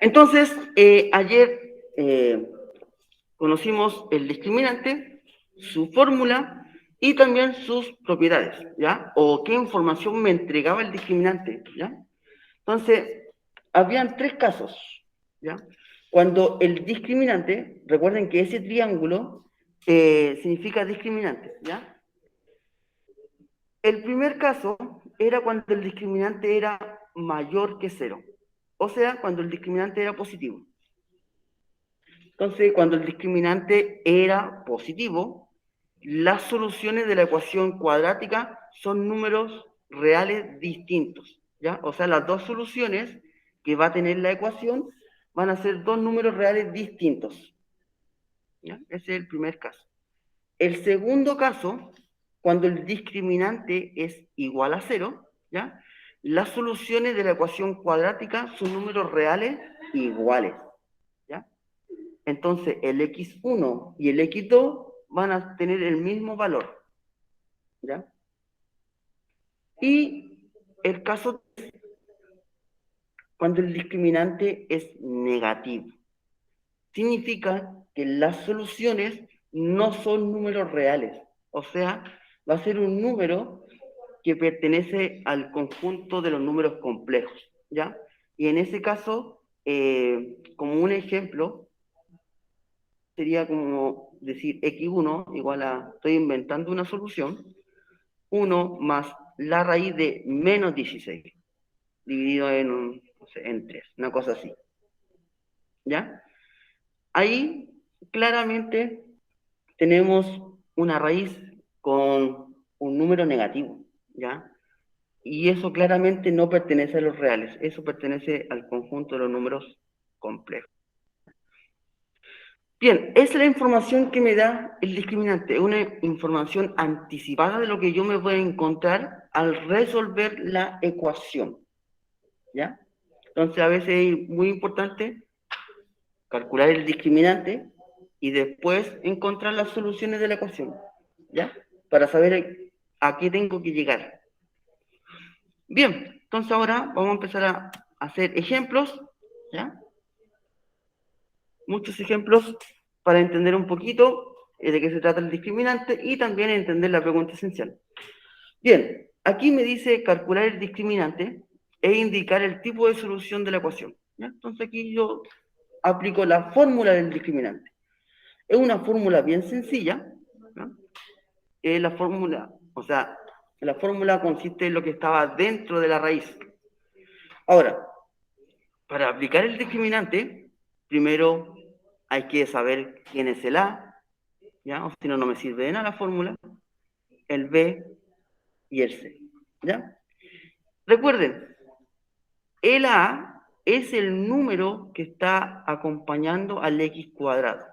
Entonces, ayer conocimos el discriminante, su fórmula y también sus propiedades, ¿ya? O qué información me entregaba el discriminante, ¿ya? Entonces, habían tres casos, ¿ya? Cuando el discriminante, recuerden que ese triángulo significa discriminante, ¿ya? El primer caso era cuando el discriminante era mayor que cero, o sea, cuando el discriminante era positivo. Entonces, cuando el discriminante era positivo, las soluciones de la ecuación cuadrática son números reales distintos, ¿ya? O sea, las dos soluciones que va a tener la ecuación van a ser dos números reales distintos, ¿ya? Ese es el primer caso. El segundo caso, cuando el discriminante es igual a cero, ¿ya? Las soluciones de la ecuación cuadrática son números reales iguales, ¿ya? Entonces, el x1 y el x2 van a tener el mismo valor, ¿ya? Y el caso cuando el discriminante es negativo. Significa que las soluciones no son números reales. O sea, va a ser un número que pertenece al conjunto de los números complejos, ¿ya? Y en ese caso, como un ejemplo, sería como decir x1 igual a, estoy inventando una solución, 1 más la raíz de menos 16, dividido en, no sé, en 3, una cosa así, ¿ya? Ahí claramente tenemos una raíz con un número negativo, ¿ya? Y eso claramente no pertenece a los reales, eso pertenece al conjunto de los números complejos. Bien, esa es la información que me da el discriminante, una información anticipada de lo que yo me voy a encontrar al resolver la ecuación, ¿ya? Entonces a veces es muy importante calcular el discriminante y después encontrar las soluciones de la ecuación, ¿ya? Para saber a qué tengo que llegar. Bien, entonces ahora vamos a empezar a hacer ejemplos, ¿ya? Muchos ejemplos para entender un poquito de qué se trata el discriminante y también entender la pregunta esencial. Bien, aquí me dice calcular el discriminante e indicar el tipo de solución de la ecuación, ¿ya? Entonces aquí yo aplico la fórmula del discriminante. Es una fórmula bien sencilla, ¿no? La fórmula, o sea, la fórmula consiste en lo que estaba dentro de la raíz. Ahora, para aplicar el discriminante, primero hay que saber quién es el A, ¿ya? O si no, no me sirve de nada la fórmula, el B y el C, ¿ya? Recuerden, el A es el número que está acompañando al X cuadrado.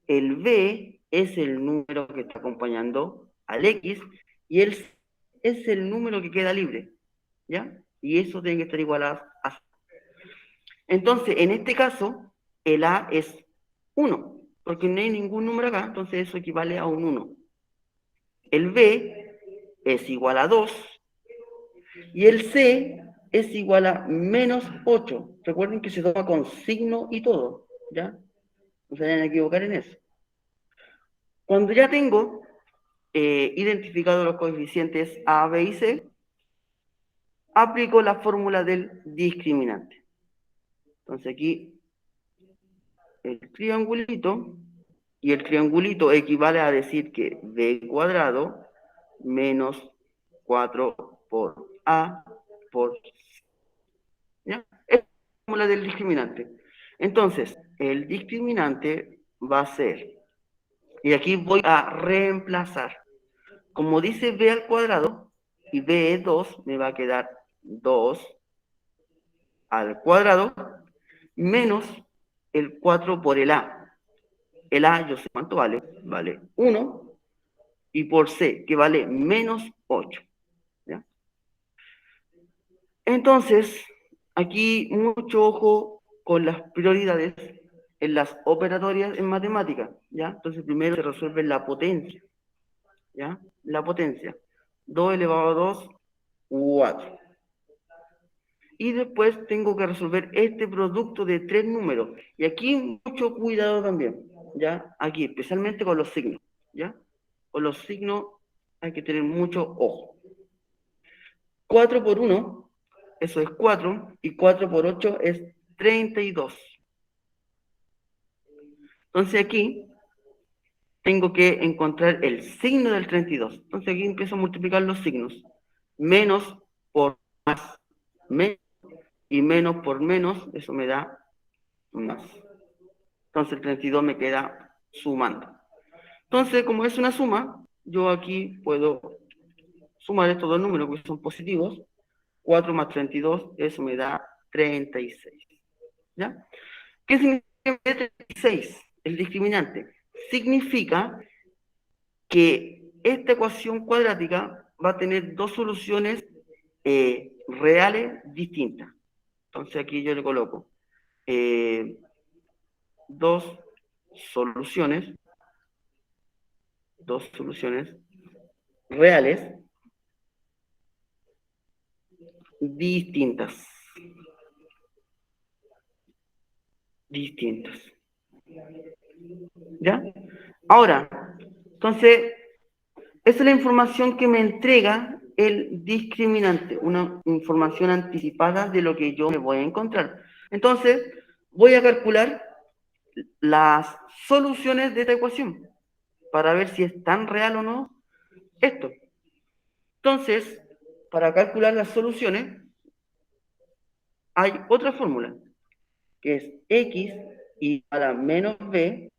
El B es el número que está acompañando al X y el C es el número que queda libre, ¿ya? Y eso tiene que estar igual a. Entonces, en este caso, el A es 1, porque no hay ningún número acá, entonces eso equivale a un 1. El B es igual a 2 y el C es igual a menos 8. Recuerden que se toma con signo y todo, ¿ya? No se vayan a equivocar en eso. Cuando ya tengo identificado los coeficientes A, B y C, aplico la fórmula del discriminante. Entonces aquí el triangulito, y el triangulito equivale a decir que B cuadrado menos 4 por A por C. ¿Ya? Es la fórmula del discriminante. Entonces, el discriminante va a ser, y aquí voy a reemplazar. Como dice B al cuadrado, y B es 2, me va a quedar 2 al cuadrado menos el 4 por el A. El A, yo sé cuánto vale, vale 1, y por C, que vale menos 8. ¿Ya? Entonces, aquí mucho ojo con las prioridades en las operatorias en matemáticas, ¿ya? Entonces, primero se resuelve la potencia, ¿ya? La potencia. 2 elevado a 2, 4. y después tengo que resolver este producto de 3 números. Y aquí mucho cuidado también, ¿ya? Aquí, especialmente con los signos, ¿ya? Con los signos hay que tener mucho ojo. 4 por 1, eso es 4, y 4 por 8 es 32. Entonces aquí tengo que encontrar el signo del 32. Entonces aquí empiezo a multiplicar los signos. Menos por más, menos, y menos por menos, eso me da más. Entonces el 32 me queda sumando. Entonces, como es una suma, yo aquí puedo sumar estos dos números que son positivos. 4 más 32, eso me da 36. ¿Ya? ¿Qué significa 36? El discriminante. Significa que esta ecuación cuadrática va a tener dos soluciones reales distintas. Entonces aquí yo le coloco dos soluciones reales distintas. ¿Ya? Ahora, entonces, esa es la información que me entrega el discriminante, una información anticipada de lo que yo me voy a encontrar. Entonces, voy a calcular las soluciones de esta ecuación para ver si es tan real o no esto. Entonces, para calcular las soluciones, hay otra fórmula, que es x igual a menos b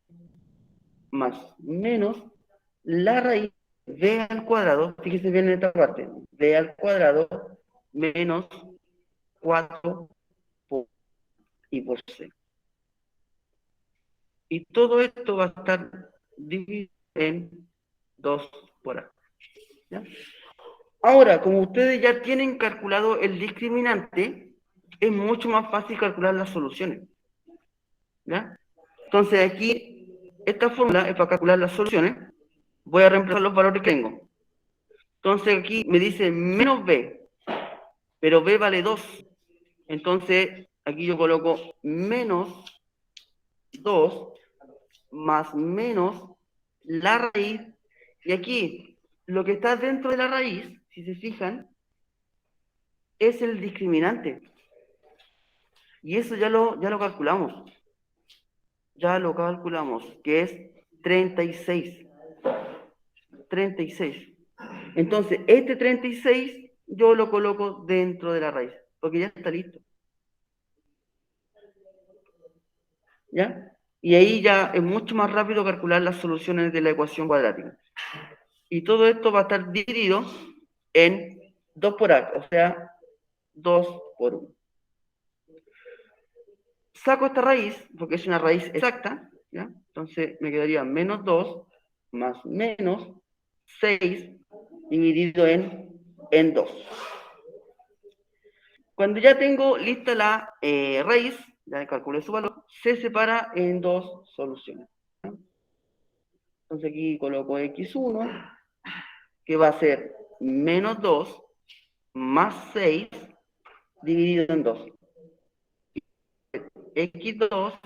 más menos la raíz b al cuadrado, fíjese bien en esta parte, b al cuadrado menos 4 por y por c. Y todo esto va a estar dividido en 2 por a. ¿Ya? Ahora, como ustedes ya tienen calculado el discriminante, es mucho más fácil calcular las soluciones. ¿Ya? Entonces aquí, esta fórmula es para calcular las soluciones. Voy a reemplazar los valores que tengo. Entonces aquí me dice menos b, pero b vale 2. Entonces aquí yo coloco menos 2 más menos la raíz. Y aquí, lo que está dentro de la raíz, si se fijan, es el discriminante. Y eso ya lo calculamos. Ya lo calculamos, que es 36. 36. Entonces, este 36 yo lo coloco dentro de la raíz, porque ya está listo. ¿Ya? Y ahí ya es mucho más rápido calcular las soluciones de la ecuación cuadrática. Y todo esto va a estar dividido en 2 por a, o sea, 2 por 1. Saco esta raíz, porque es una raíz exacta, ¿ya? Entonces me quedaría menos 2 más menos 6 dividido en 2. Cuando ya tengo lista la raíz, ya calculé su valor, se separa en dos soluciones. ¿Ya? Entonces aquí coloco x1, que va a ser menos 2 más 6 dividido en 2. X2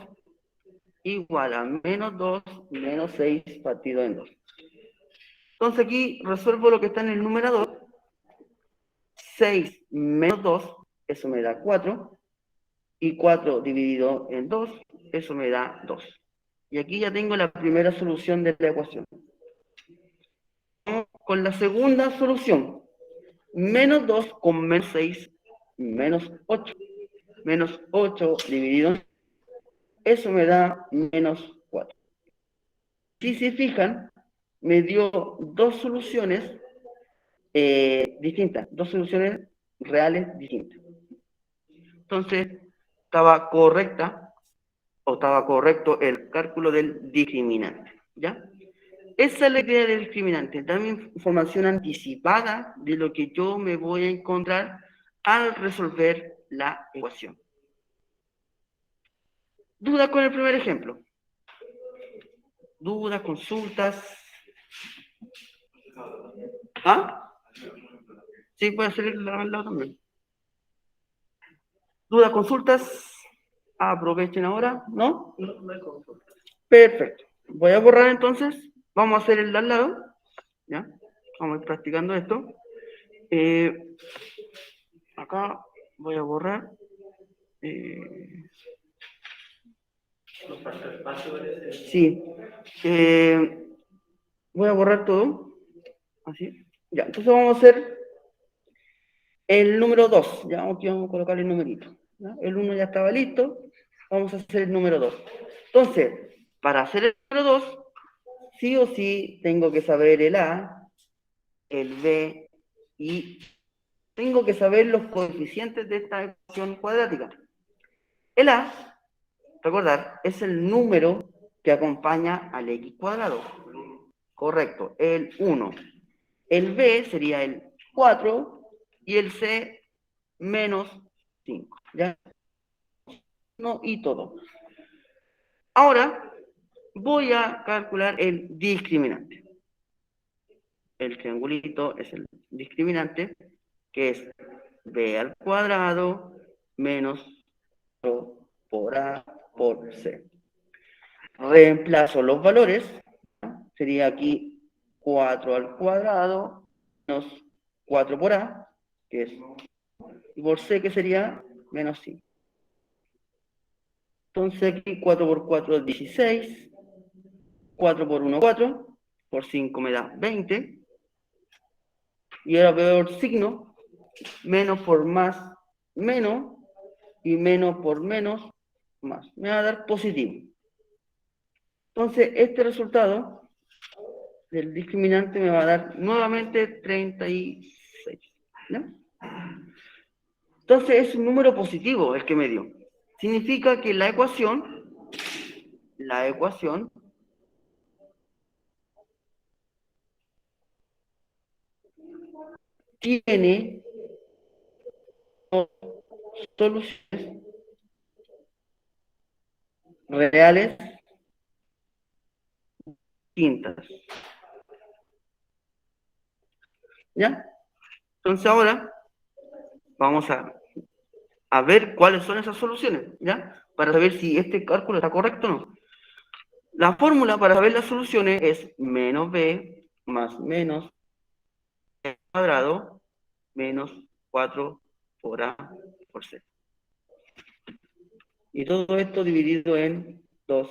igual a menos 2 menos 6 partido en 2. Entonces aquí resuelvo lo que está en el numerador. 6 menos 2, eso me da 4. Y 4 dividido en 2, eso me da 2. Y aquí ya tengo la primera solución de la ecuación. Vamos con la segunda solución. Menos 2 con menos 6, menos 8. Menos 8 dividido en 2, eso me da menos 4. Si se fijan, me dio dos soluciones distintas, dos soluciones reales distintas. Entonces, estaba correcta o estaba correcto el cálculo del discriminante, ¿ya? Esa es la idea del discriminante, darme información anticipada de lo que yo me voy a encontrar al resolver la ecuación. ¿Dudas con el primer ejemplo? ¿Dudas, consultas? ¿Ah? Sí, puede ser el lado también. ¿Dudas, consultas? Aprovechen ahora, ¿no? No hay consulta. Perfecto. Voy a borrar entonces. Vamos a hacer el de al lado. ¿Ya? Vamos a ir practicando esto. Acá voy a borrar. Nos falta espacio, parece. Sí. Voy a borrar todo. Así. Ya, entonces vamos a hacer el número 2. Ya, aquí vamos a colocar el numerito. ¿Ya? El 1 ya estaba listo. Vamos a hacer el número 2. Entonces, para hacer el número 2, sí o sí tengo que saber el A, el B y tengo que saber los coeficientes de esta ecuación cuadrática. El A, recordar, es el número que acompaña al x cuadrado. Correcto, el 1. El B sería el 4 y el C menos 5. ¿Ya? No, y todo. Ahora voy a calcular el discriminante. El triangulito es el discriminante, que es b al cuadrado menos 4 por a por c. Reemplazo los valores, sería aquí 4 al cuadrado menos 4 por a, que es, y por c, que sería menos 5. Entonces aquí 4 por 4 es 16, 4 por 1 4, por 5 me da 20, y ahora veo el signo, menos por más, menos, y menos por menos, más. Me va a dar positivo. Entonces, este resultado del discriminante me va a dar nuevamente 36. ¿No? Entonces, es un número positivo el que me dio. Significa que la ecuación tiene soluciones reales distintas. ¿Ya? Entonces ahora vamos a ver cuáles son esas soluciones, ¿ya? Para saber si este cálculo está correcto o no. La fórmula para saber las soluciones es menos b más menos b cuadrado menos 4 por a por c. Y todo esto dividido en 2.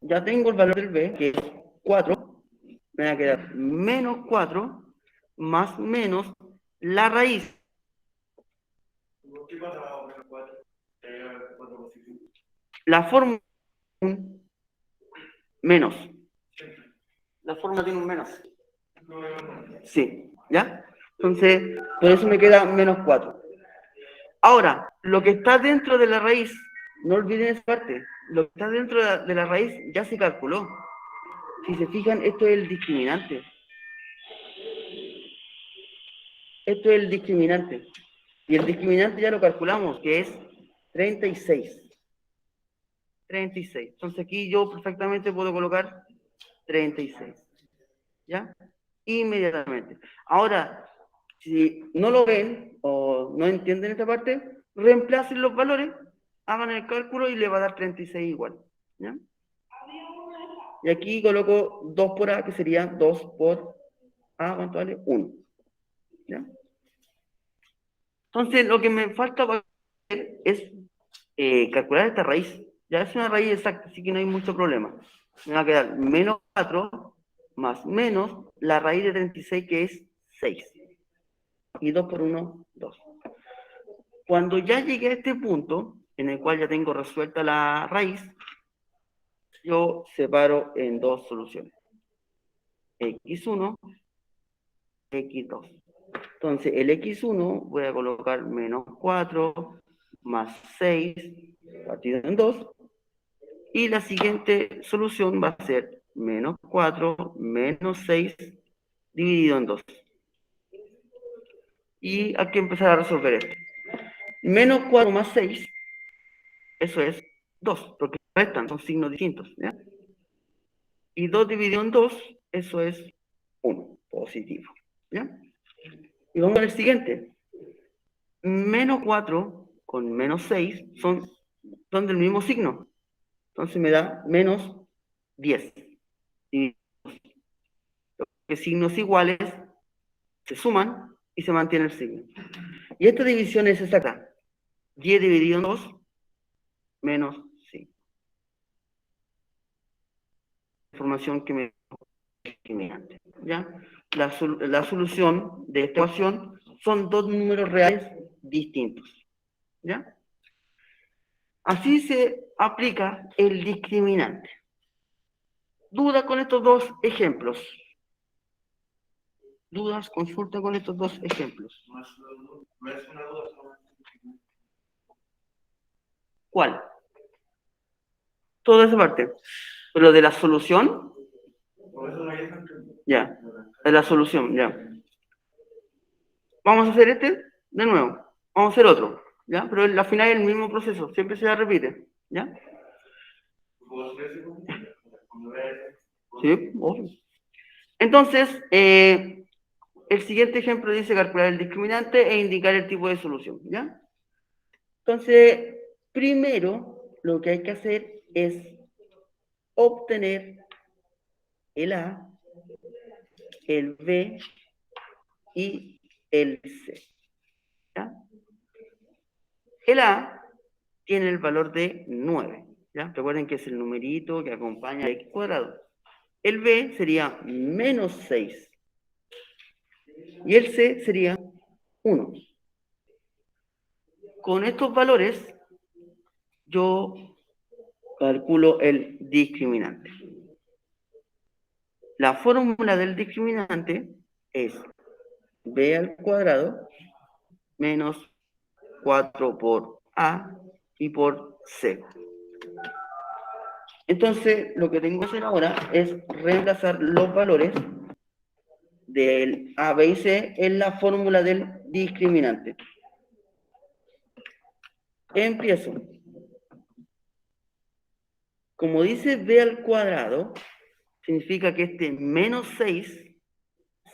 Ya tengo el valor del b, que es 4. Me va a quedar menos 4 más menos la raíz. ¿Qué pasa con menos 4? La fórmula menos. La fórmula tiene un menos. Sí, ¿ya? Entonces, por eso me queda menos 4. Ahora, lo que está dentro de la raíz, no olviden esa parte, lo que está dentro de la raíz ya se calculó. Si se fijan, esto es el discriminante. Esto es el discriminante. Y el discriminante ya lo calculamos, que es 36. 36. Entonces aquí yo perfectamente puedo colocar 36. ¿Ya? Inmediatamente. Ahora, si no lo ven o no entienden esta parte, reemplacen los valores, hagan el cálculo y le va a dar 36 igual. ¿Ya? Y aquí coloco 2 por A, que sería 2 por A, ¿cuánto vale? 1. ¿Ya? Entonces, lo que me falta hacer es calcular esta raíz. Ya es una raíz exacta, así que no hay mucho problema. Me va a quedar menos 4 más menos la raíz de 36, que es 6. Y 2 por 1, 2. Cuando ya llegué a este punto, en el cual ya tengo resuelta la raíz, yo separo en dos soluciones. X1, X2. Entonces, el X1 voy a colocar menos 4 más 6 partido en 2. Y la siguiente solución va a ser menos 4 menos 6 dividido en 2. Y hay que empezar a resolver esto. Menos 4 más 6, eso es 2, porque restan, son signos distintos. ¿Ya? Y 2 dividido en 2, eso es 1, positivo. ¿Ya? Y vamos al siguiente. Menos 4 con menos 6 son del mismo signo. Entonces me da menos 10. Y los signos iguales se suman y se mantiene el signo. Y esta división es exacta. 10 dividido en 2 menos 5. Información que me antes, ¿ya? La solución de esta ecuación son dos números reales distintos, ¿ya? Así se aplica el discriminante. ¿Duda con estos dos ejemplos? ¿Dudas? Consulta con estos dos ejemplos. No es una duda, solamente. ¿Cuál? Toda esa parte. Pero de la solución, Por eso no hay ejemplo. ya. De la solución, ya. Vamos a hacer este de nuevo. Vamos a hacer otro, ¿ya? Pero al final es el mismo proceso, siempre se repite, ¿ya? ¿Puedo hacer eso? Cuando vea ese. Sí, obvio. Entonces, el siguiente ejemplo dice calcular el discriminante e indicar el tipo de solución, ¿ya? Entonces, primero lo que hay que hacer es obtener el A, el B y el C, ¿ya? El A tiene el valor de 9, ¿ya? Recuerden que es el numerito que acompaña al x cuadrado. El B sería menos 6 y el C sería 1. Con estos valores yo calculo el discriminante. La fórmula del discriminante es b al cuadrado menos 4 por a y por c. Entonces, lo que tengo que hacer ahora es reemplazar los valores del a, b y c en la fórmula del discriminante. Empiezo. Como dice b al cuadrado, significa que este menos 6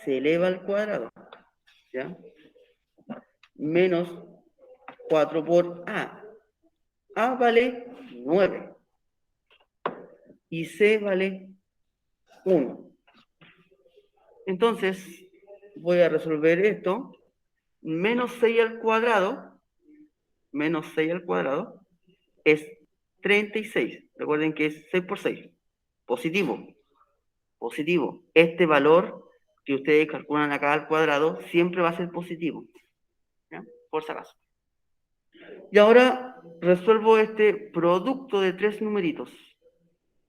se eleva al cuadrado, ¿ya? Menos 4 por A. A vale 9 y C vale 1. Entonces, voy a resolver esto. Menos 6 al cuadrado, es 36. Recuerden que es 6 por 6. Positivo. Positivo. Este valor que ustedes calculan acá al cuadrado siempre va a ser positivo, ¿ya? Por si acaso. Y ahora resuelvo este producto de tres numeritos.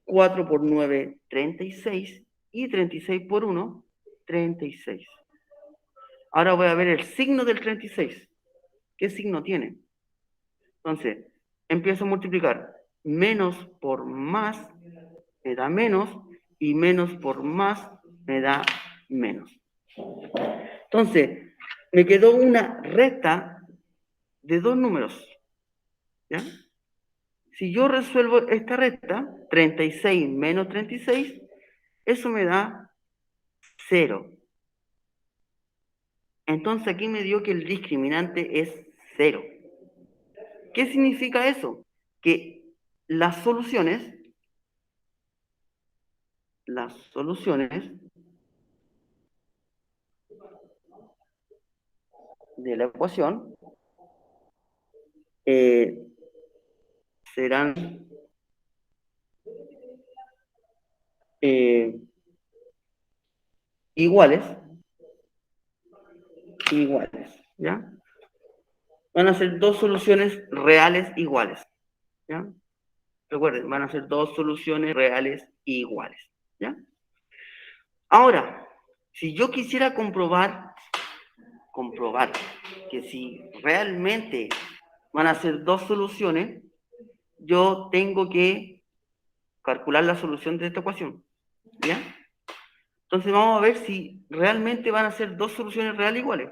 4 por 9, 36. Y 36 por 1, 36. Ahora voy a ver el signo del 36. ¿Qué signo tiene? Entonces, empiezo a multiplicar. Menos por más me da menos. Y menos por más me da menos. Entonces, me quedó una recta de dos números, ¿ya? Si yo resuelvo esta recta, 36 menos 36, eso me da 0. Entonces aquí me dio que el discriminante es 0. ¿Qué significa eso? Que las soluciones de la ecuación serán iguales, ¿ya? Van a ser dos soluciones reales iguales, ¿ya? Recuerden, van a ser dos soluciones reales iguales, ¿ya? Ahora, si yo quisiera comprobar que si realmente van a ser dos soluciones, yo tengo que calcular la solución de esta ecuación, ¿ya? Entonces vamos a ver si realmente van a ser dos soluciones reales iguales.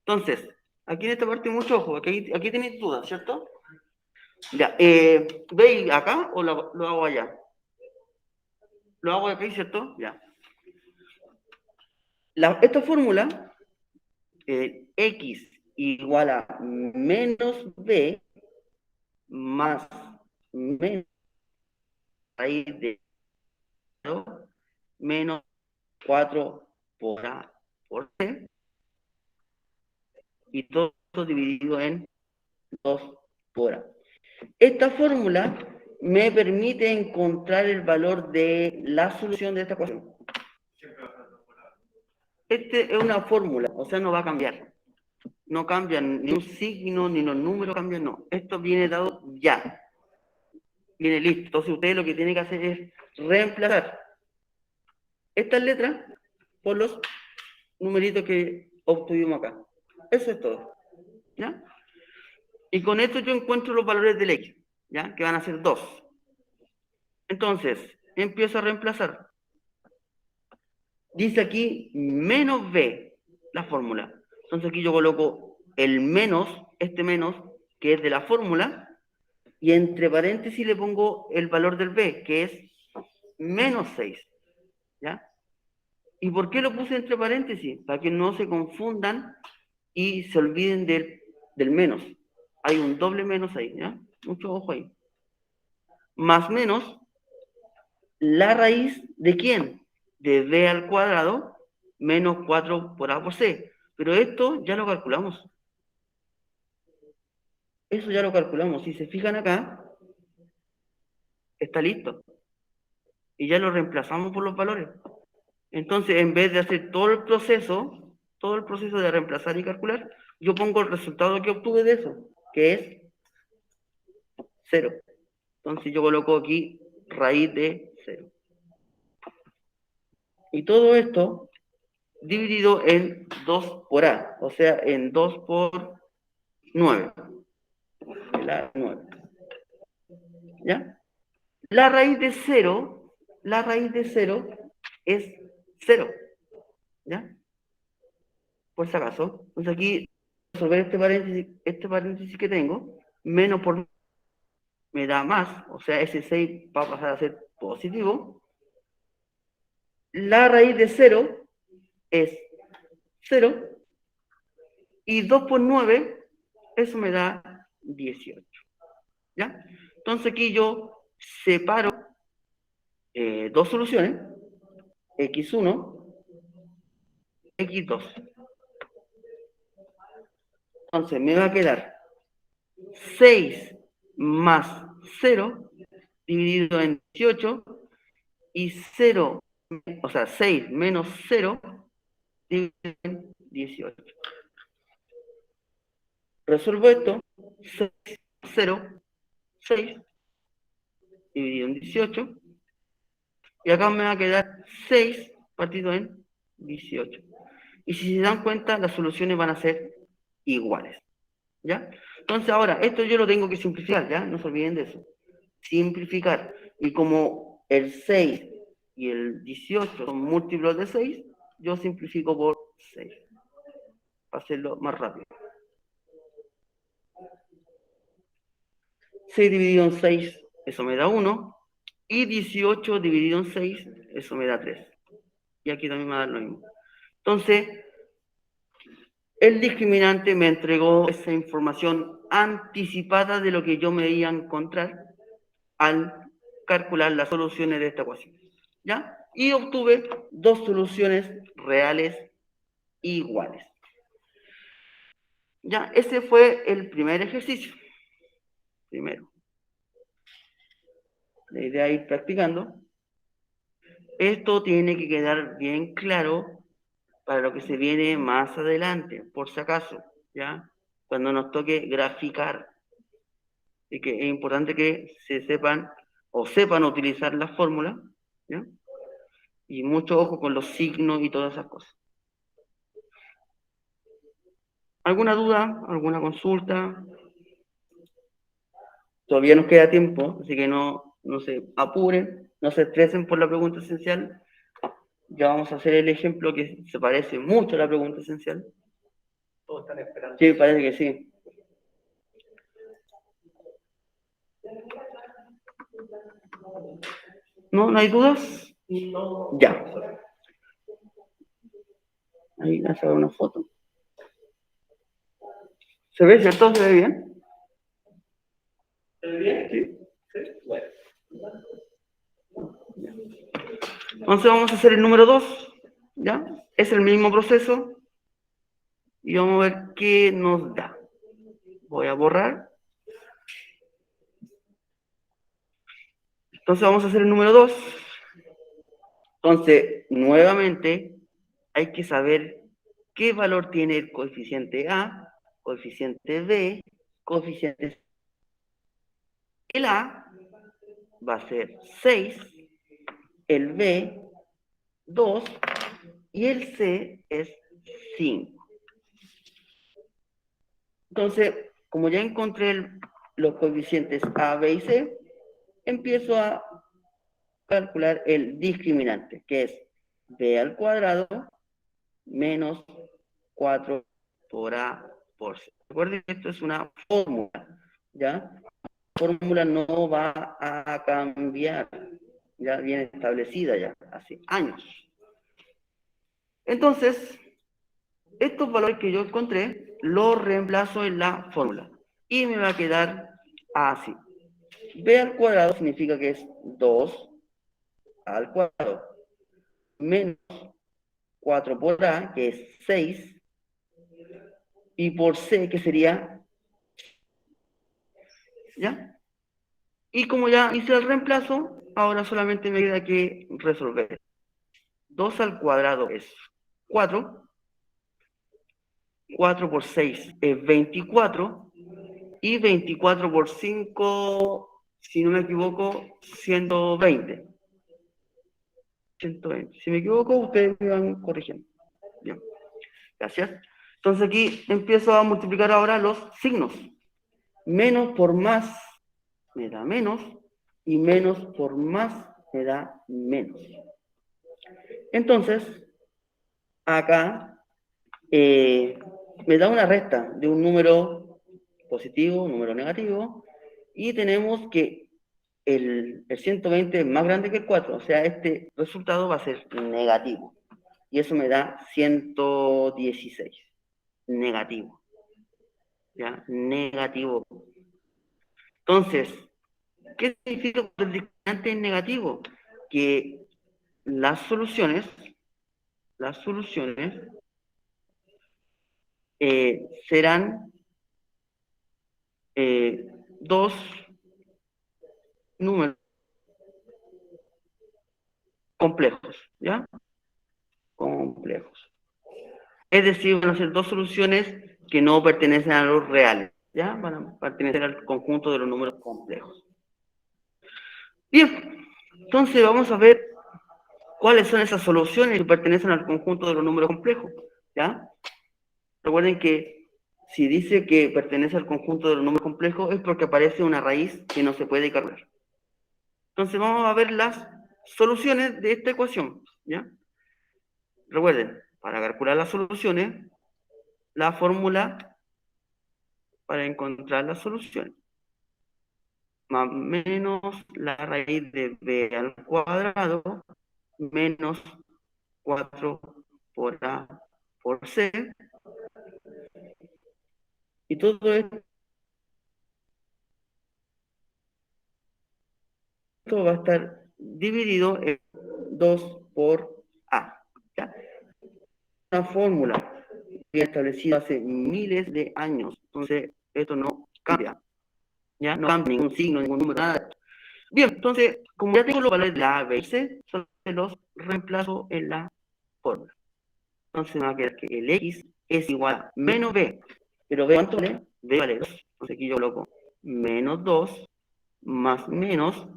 Entonces, aquí en esta parte mucho ojo, aquí tenéis dudas, ¿cierto? Ya, ¿veis acá o lo hago allá? Lo hago aquí, ¿cierto? Ya. Esta fórmula X igual a menos B más menos raíz de 0 menos 4 por A por C, y todo esto dividido en 2 por A. Esta fórmula me permite encontrar el valor de la solución de esta ecuación. Esta es una fórmula, o sea, no va a cambiar. No cambian ni un signo, ni los números cambian, no. Esto viene dado ya. Viene listo. Entonces usted lo que tiene que hacer es reemplazar estas letras por los numeritos que obtuvimos acá. Eso es todo. ¿Ya? Y con esto yo encuentro los valores del X, ¿ya? Que van a ser 2. Entonces, empiezo a reemplazar. Dice aquí menos B, la fórmula. Entonces aquí yo coloco el menos, este menos, que es de la fórmula, y entre paréntesis le pongo el valor del B, que es menos 6. ¿Ya? ¿Y por qué lo puse entre paréntesis? Para que no se confundan y se olviden del menos. Hay un doble menos ahí, ¿ya? Mucho ojo ahí. Más menos la raíz de ¿quién? De B al cuadrado menos 4 por A por C. Pero esto ya lo calculamos. Eso ya lo calculamos. Si se fijan acá, está listo. Y ya lo reemplazamos por los valores. Entonces, en vez de hacer todo el proceso de reemplazar y calcular, yo pongo el resultado que obtuve de eso, que es 0. Entonces yo coloco aquí raíz de 0. Y todo esto dividido en 2 por A, o sea, en 2 por 9. La 9. ¿Ya? La raíz de 0 es 0. ¿Ya? Por si acaso. Entonces aquí, resolver este paréntesis que tengo, menos por me da más, o sea, ese 6 va a pasar a ser positivo. La raíz de 0 es 0, y 2 por 9, eso me da 18. ¿Ya? Entonces aquí yo separo dos soluciones, x1, x2. Entonces me va a quedar 6 más 0 dividido en 18, y 0, o sea, 6 menos 0 dividido en 18. Resuelvo esto, 6, 0, 6 dividido en 18, y acá me va a quedar 6 partido en 18. Y si se dan cuenta, las soluciones van a ser iguales. ¿Ya? Entonces ahora, esto yo lo tengo que simplificar, ¿ya? No se olviden de eso. Simplificar. Y como el 6 y el 18 son múltiplos de 6, yo simplifico por 6. Para hacerlo más rápido. 6 dividido en 6, eso me da 1. Y 18 dividido en 6, eso me da 3. Y aquí también me va a dar lo mismo. Entonces, el discriminante me entregó esa información anticipada de lo que yo me iba a encontrar al calcular las soluciones de esta ecuación. ¿Ya? Y obtuve dos soluciones reales iguales. ¿Ya? Ese fue el primer ejercicio. Primero. La idea es ir practicando. Esto tiene que quedar bien claro para lo que se viene más adelante, por si acaso, ¿ya? Cuando nos toque graficar. Y que es importante que se sepan o sepan utilizar las fórmulas, ¿ya? Y mucho ojo con los signos y todas esas cosas. ¿Alguna duda? ¿Alguna consulta? Todavía nos queda tiempo, así que no se apuren, no se estresen por la pregunta esencial. Ya vamos a hacer el ejemplo que se parece mucho a la pregunta esencial. Todos están esperando. Sí, parece que sí. ¿No? ¿No hay dudas? No. Ya. Ahí voy a sacar una foto. ¿Se ve, cierto? ¿Se ve bien? ¿Se ve bien? Sí. Sí. Bueno. Entonces vamos a hacer el número 2, ¿ya? Es el mismo proceso y vamos a ver qué nos da. Voy a borrar. Entonces vamos a hacer el número 2. Entonces, nuevamente, hay que saber qué valor tiene el coeficiente A, coeficiente B, coeficiente C. El A va a ser 6, el B 2 y el C es 5. Entonces, como ya encontré los coeficientes A, B y C, empiezo a calcular el discriminante, que es B al cuadrado menos 4 por A por C. Recuerden que esto es una fórmula, ¿ya? La fórmula no va a cambiar, ya viene establecida ya hace años. Entonces, estos valores que yo encontré los reemplazo en la fórmula y me va a quedar así. B al cuadrado significa que es 2 al cuadrado menos 4 por A, que es 6, y por C, que sería, ¿ya? Y como ya hice el reemplazo, ahora solamente me queda que resolver. 2 al cuadrado es 4, 4 por 6 es 24, y 24 por 5, si no me equivoco, 120. 120. Si me equivoco, ustedes me van corrigiendo. Bien, gracias. Entonces aquí empiezo a multiplicar ahora los signos. Menos por más me da menos, y menos por más me da menos. Entonces, acá me da una resta de un número positivo, un número negativo, y tenemos que el 120 es más grande que el 4, o sea, este resultado va a ser negativo. Y eso me da 116. Negativo. ¿Ya? Negativo. Entonces, ¿qué significa cuando el discriminante es negativo? Que las soluciones serán dos números complejos, ¿ya? Complejos. Es decir, van a ser dos soluciones que no pertenecen a los reales, ¿ya? Van a pertenecer al conjunto de los números complejos. Bien, entonces vamos a ver cuáles son esas soluciones que pertenecen al conjunto de los números complejos, ¿ya? Recuerden que si dice que pertenece al conjunto de los números complejos es porque aparece una raíz que no se puede calcular. Entonces vamos a ver las soluciones de esta ecuación, ¿ya? Recuerden, para calcular las soluciones, la fórmula para encontrar las soluciones. Más menos la raíz de b al cuadrado menos 4 por a por c. Y todo esto va a estar dividido en 2 por a. ¿Ya? Una fórmula que establecida hace miles de años. Entonces, esto no cambia. ¿Ya? No cambia ningún signo, ningún número, nada. Bien, entonces, como ya tengo los valores de la A, B y C, solo los reemplazo en la fórmula. Entonces me va a quedar que el X es igual a menos B. Pero B, ¿cuánto vale? B vale 2. Entonces aquí yo coloco menos 2 más menos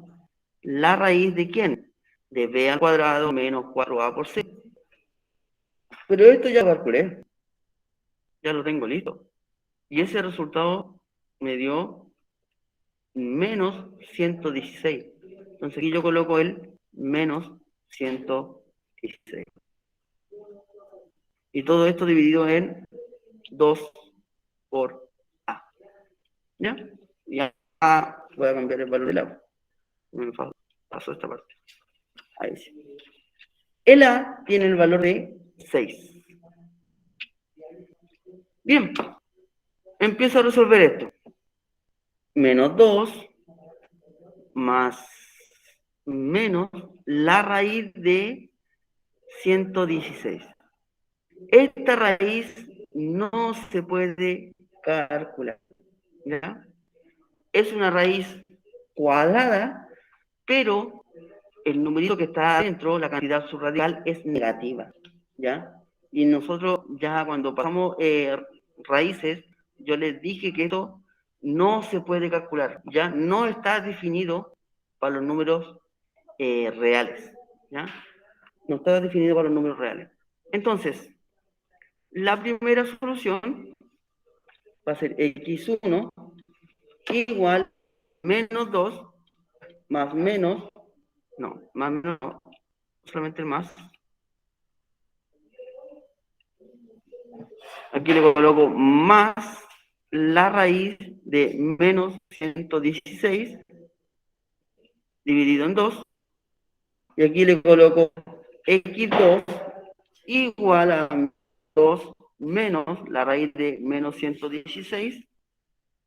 la raíz de ¿quién? De B al cuadrado menos 4A por C. Pero esto ya lo calculé. Ya lo tengo listo. Y ese resultado me dio menos 116. Entonces aquí yo coloco el menos 116. Y todo esto dividido en 2 por A. ¿Ya? Y acá voy a cambiar el valor del agua. Me paso esta parte. Ahí sí. El A tiene el valor de 6. Bien. empiezo a resolver esto. Menos 2 más menos la raíz de 116. Esta raíz no se puede calcular, ¿ya? Es una raíz cuadrada, pero el numerito que está adentro, la cantidad subradical, es negativa, ¿ya? Y nosotros ya cuando pasamos raíces, yo les dije que esto no se puede calcular, ¿ya? No está definido para los números reales, ¿ya? No está definido para los números reales. Entonces, la primera solución va a ser x1 igual menos 2 más menos, no, más menos, no, solamente el más. Aquí le coloco más la raíz de menos 116 dividido en 2. Y aquí le coloco x2 igual a 2 menos la raíz de menos 116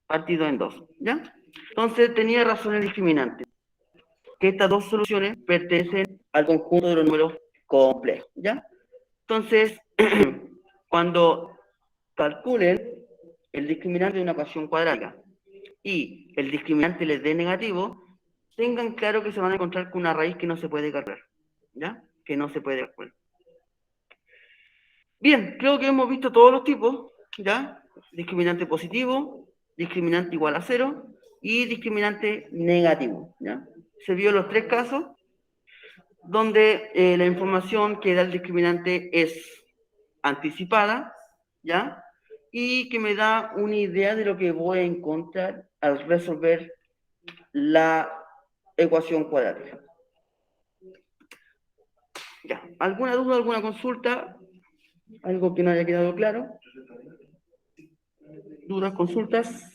partido en 2, ¿ya? Entonces tenía razón el discriminante, que estas dos soluciones pertenecen al conjunto de los números complejos, ¿ya? Entonces, cuando calculen el discriminante de una ecuación cuadrática y el discriminante les dé negativo, tengan claro que se van a encontrar con una raíz que no se puede calcular, ¿ya? Que no se puede calcular. Bien, creo que hemos visto todos los tipos, ¿ya? Discriminante positivo, discriminante igual a 0 y discriminante negativo, ¿ya? Se vio los tres casos donde la información que da el discriminante es anticipada, ¿ya? Y que me da una idea de lo que voy a encontrar al resolver la ecuación cuadrática. Ya, ¿alguna duda, alguna consulta? ¿Algo que no haya quedado claro? ¿Dudas, consultas?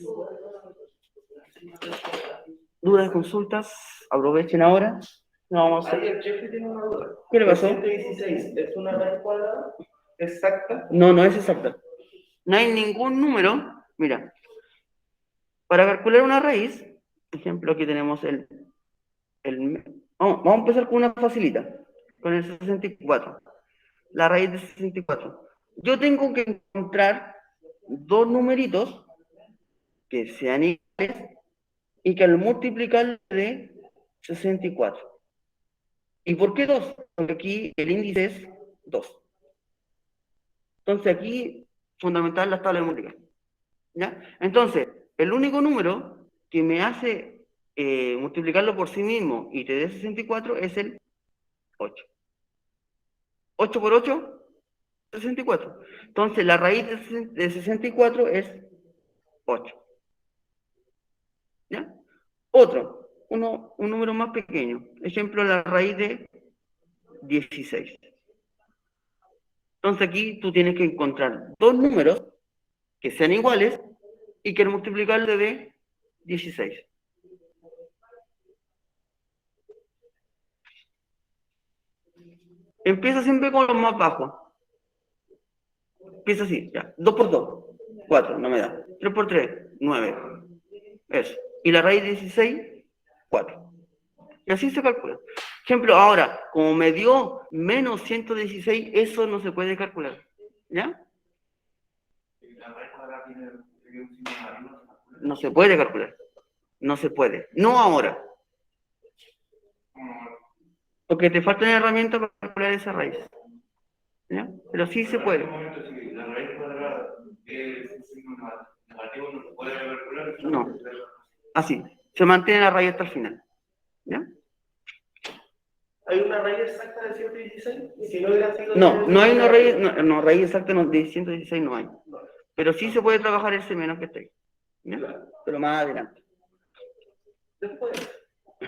¿Dudas, consultas? Aprovechen ahora. No, vamos a... Ahí el Jeffrey tiene una duda. ¿Qué le pasó? 116, ¿es una raíz cuadrada exacta? No, no es exacta. No hay ningún número. Mira, para calcular una raíz, por ejemplo, aquí tenemos vamos a empezar con una facilita, con el 64. La raíz de 64. Yo tengo que encontrar dos numeritos que sean iguales y que al multiplicar de 64. ¿Y por qué 2? Porque aquí el índice es 2. Entonces aquí, fundamental la tabla de multiplicar, ¿ya? Entonces, el único número que me hace multiplicarlo por sí mismo y te dé 64 es el 8. 8 por 8, 64. Entonces, la raíz de 64 es 8. ¿Ya? Otro, un número más pequeño. Ejemplo, la raíz de 16. Entonces aquí tú tienes que encontrar dos números que sean iguales y que al multiplicarle de 16. Empieza siempre con los más bajos. Empieza así, ya. 2 por 2, 4, no me da. 3 por 3, 9. Eso. Y la raíz de 16, 4. Y así se calcula. Ejemplo, ahora, como me dio menos 116, eso no se puede calcular. ¿Ya? No se puede calcular. No se puede. No ahora. Porque te faltan herramientas para calcular esa raíz. ¿Ya? Pero sí se puede. La raíz cuadrada es un signo negativo, no se puede calcular. No. Así. Se mantiene la raíz hasta el final. ¿Ya? ¿Hay una raíz exacta de 116? ¿Y si no hubiera sido No hay una raíz, no, raíz exacta de 116 no hay. Pero sí se puede trabajar ese menos que está ahí. ¿Ya? Pero más adelante. Después.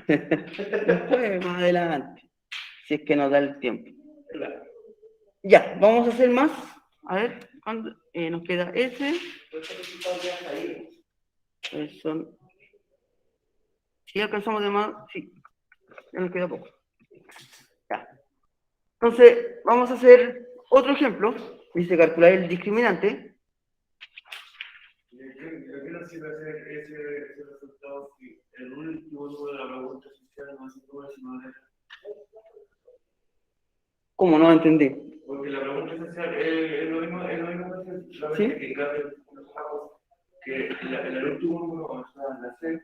Después, más adelante. Si es que nos da el tiempo. Ya, vamos a hacer más. A ver, ¿cuándo? Nos queda ese. Son... Si alcanzamos de más, sí. Ya nos queda poco. Ya. Entonces, vamos a hacer otro ejemplo. Dice calcular el discriminante. no sirve hacer ese resultado si el último número de la pregunta esencial no es el número, sino la letra? ¿Cómo? No entendí. Porque la pregunta esencial es lo mismo que solamente que cambia que el último número, o sea, la C,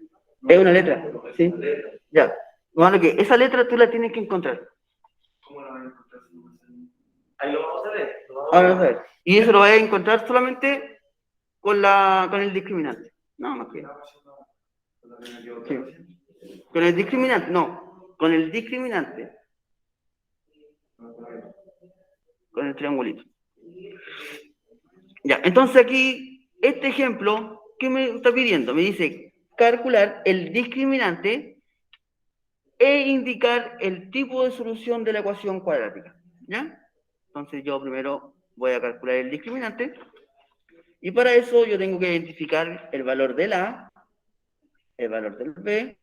Es una letra, es ¿sí? una letra. Ya. Bueno, que esa letra tú la tienes que encontrar. ¿Cómo la van a encontrar si no es el- Ahí lo vamos a ver. Ahora vamos a ver. Y eso lo vas a encontrar solamente con el discriminante. No, más que. Sí. Con el discriminante, no. Con el discriminante. Con el triangulito. Ya, entonces aquí, este ejemplo, ¿qué me está pidiendo? Me dice calcular el discriminante e indicar el tipo de solución de la ecuación cuadrática. ¿Ya? Entonces yo primero voy a calcular el discriminante y para eso yo tengo que identificar el valor del A, el valor del B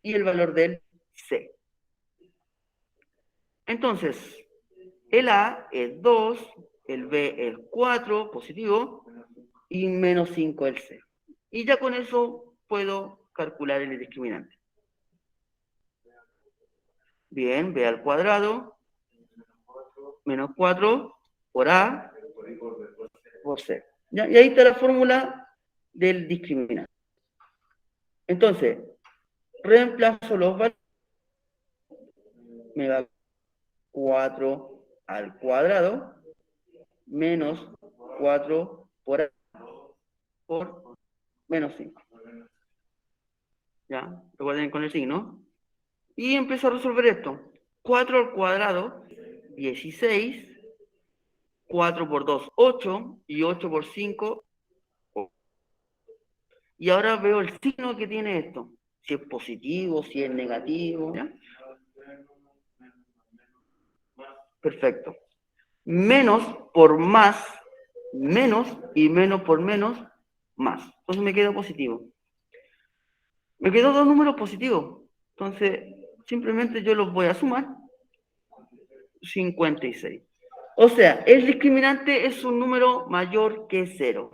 y el valor del C. Entonces, el A es 2, el B es 4, positivo, y menos 5 el C. Y ya con eso puedo calcular el discriminante. Bien, B al cuadrado, menos 4 por A, por C. ¿Ya? Y ahí está la fórmula del discriminante. Entonces, reemplazo los valores, me da 4 al cuadrado, menos 4 por A, por menos 5. ¿Ya? Recuerden con el signo. Y empiezo a resolver esto. 4 al cuadrado, 16. 4 por 2, 8. Y 8 por 5, 8. Y ahora veo el signo que tiene esto. Si es positivo, si es negativo. ¿Ya? Perfecto. Menos por más, menos, y menos por menos, más. Entonces me queda positivo. Me quedó dos números positivos. Entonces, simplemente yo los voy a sumar. 56. O sea, el discriminante es un número mayor que 0.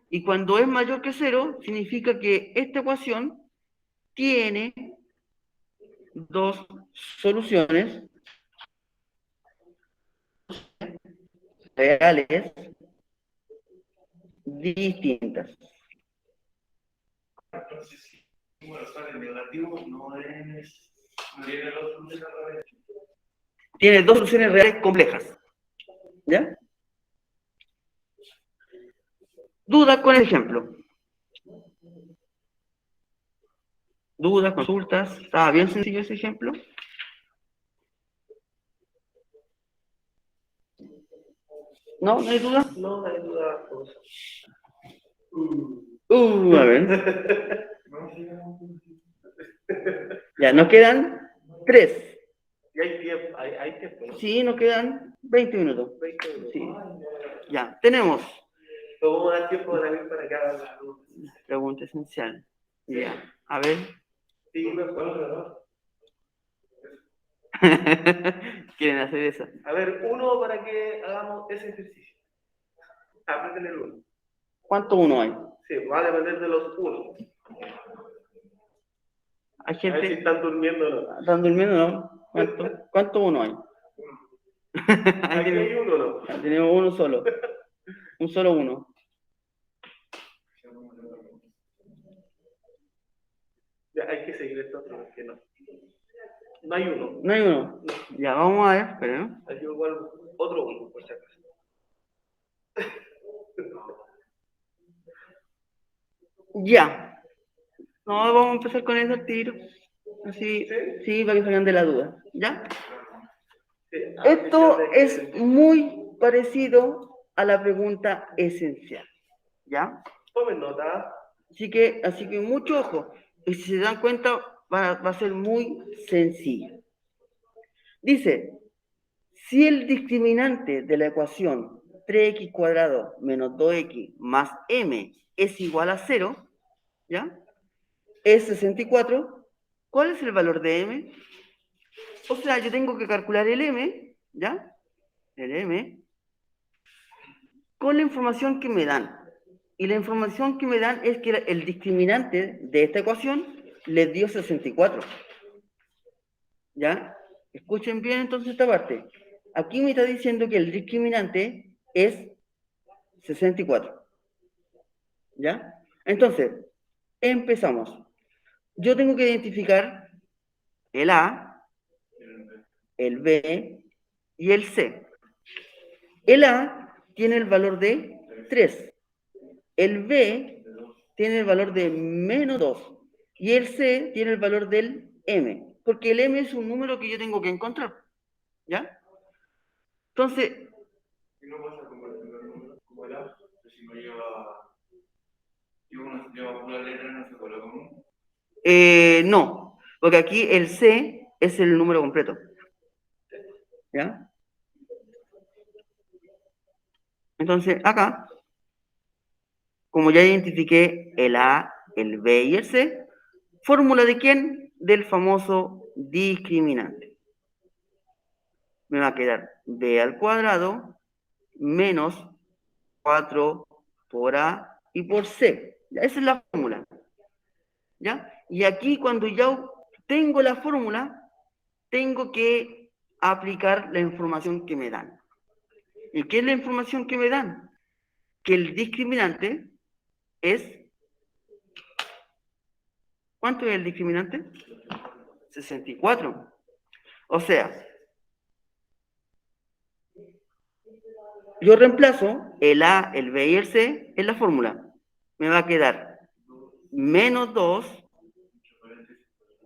Y cuando es mayor que 0, significa que esta ecuación tiene dos soluciones reales distintas. Entonces, si el número sale negativo, no tiene dos soluciones reales. Tiene dos soluciones reales complejas. ¿Ya? Dudas con el ejemplo. Dudas, consultas. ¿Estaba bien sencillo ese ejemplo? ¿No? ¿No hay duda? No hay duda. A ver. Ya, nos quedan 3. Y hay tiempo, hay tiempo, ¿no? Sí, nos quedan 20 minutos. 20 minutos. Sí. Ya, tenemos. Pero vamos a dar tiempo a David para que haga la pregunta. Pregunta esencial. Ya, a ver. Sí, mejor, ¿verdad? Quieren hacer esa. A ver, uno para que hagamos ese ejercicio. Aprenden el uno. ¿Cuántos uno hay? Sí, va a depender de los unos. Hay A ver si gente. están durmiendo o no. ¿Están durmiendo no? ¿Cuántos uno hay? Aquí hay uno, ¿no? Tenemos uno solo. Un solo uno. Ya, hay que seguir esto otro, porque no. No hay uno. No hay uno. Ya, vamos a ver, esperen. Hay igual otro uno, por si acaso. Ya. No, vamos a empezar con eso al tiro. Así, sí, para que salgan de la duda. ¿Ya? Sí, Esto es muy parecido a la pregunta esencial. ¿Ya? Tomen nota. Así que mucho ojo. Y si se dan cuenta, va a ser muy sencillo. Dice, si el discriminante de la ecuación 3x cuadrado menos 2x más m es igual a 0, ¿ya? Es 64, ¿cuál es el valor de m? O sea, yo tengo que calcular el m, ¿ya? El m, con la información que me dan. Y la información que me dan es que el discriminante de esta ecuación les dio 64. ¿Ya? Escuchen bien entonces esta parte. Aquí me está diciendo que el discriminante es 64. ¿Ya? Entonces, empezamos. Yo tengo que identificar el A, el B y el C. El A tiene el valor de 3. El B tiene el valor de menos 2. Y el C tiene el valor del M. Porque el M es un número que yo tengo que encontrar. ¿Ya? Entonces, ¿Y no pasa como el A? Si no lleva una letra, no se coloca uno. no. Porque aquí el C es el número completo. ¿Ya? Entonces, acá, como ya identifiqué el A, el B y el C, ¿fórmula de quién? Del famoso discriminante. Me va a quedar B al cuadrado menos 4 por A y por C. Esa es la fórmula. ¿Ya? Y aquí cuando ya tengo la fórmula, tengo que aplicar la información que me dan. ¿Y qué es la información que me dan? Que el discriminante es... ¿Cuánto es el discriminante? 64. O sea, yo reemplazo el A, el B y el C en la fórmula. Me va a quedar menos 2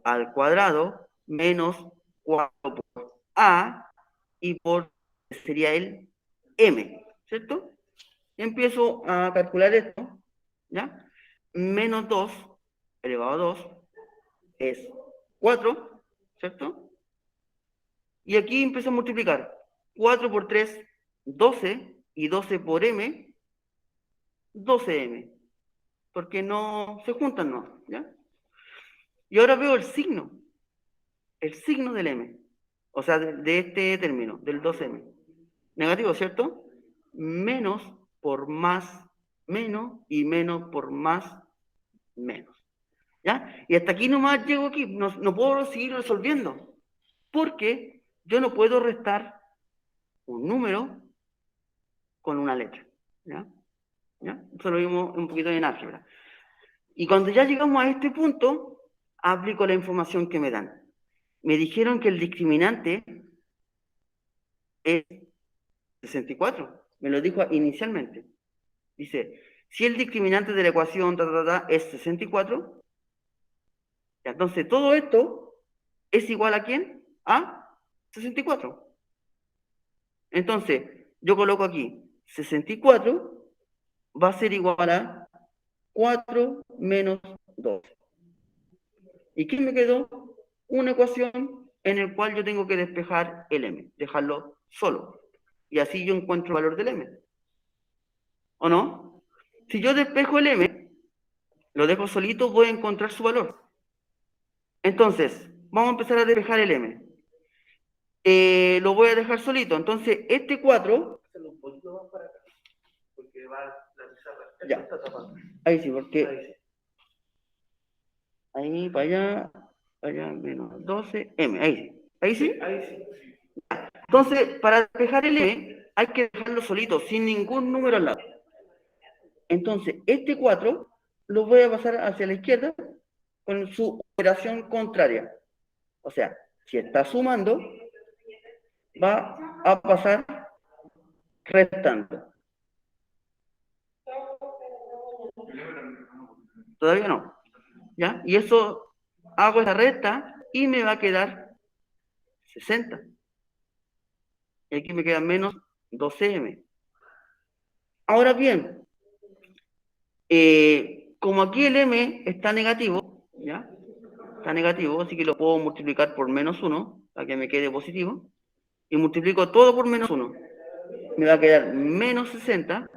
al cuadrado menos 4 por A y por sería el M, ¿cierto? Empiezo a calcular esto, ¿ya? Menos 2 elevado a 2 es 4, ¿cierto? Y aquí empiezo a multiplicar. 4 por 3, 12, y 12 por M, 12M, porque no se juntan, ¿no? ¿Ya? Y ahora veo el signo del M, o sea, de este término, del 2M. Negativo, ¿cierto? Menos por más, menos, y menos por más, menos. ¿Ya? Y hasta aquí nomás llego aquí, no puedo seguir resolviendo, porque yo no puedo restar un número con una letra. ¿Ya? ¿Ya? Eso lo vimos un poquito en álgebra. Y cuando ya llegamos a este punto, aplico la información que me dan. Me dijeron que el discriminante es 64. Me lo dijo inicialmente. Dice, si el discriminante de la ecuación es 64, entonces todo esto es igual a ¿quién? A 64. Entonces, yo coloco aquí 64 va a ser igual a 4 menos 2. ¿Y qué me quedó? Una ecuación en la cual yo tengo que despejar el m, dejarlo solo. Y así yo encuentro el valor del m. ¿O no? Si yo despejo el m, lo dejo solito, voy a encontrar su valor. Entonces, vamos a empezar a despejar el m. Lo voy a dejar solito. Entonces, este 4... Porque va la pizarra. Ya. Ahí sí, porque... Ahí, para allá, menos 12m. Ahí sí. ¿Ahí sí? Ahí sí. Entonces, para despejar el m, hay que dejarlo solito, sin ningún número al lado. Entonces, este 4 lo voy a pasar hacia la izquierda con su operación contraria. O sea, si está sumando, va a pasar restando. Todavía no. ¿Ya? Y eso hago esa resta y me va a quedar 60. Y aquí me queda menos 12m. Ahora bien, como aquí el m está negativo, ¿ya? Está negativo, así que lo puedo multiplicar por menos 1 para que me quede positivo. Y multiplico todo por menos 1. Me va a quedar menos 60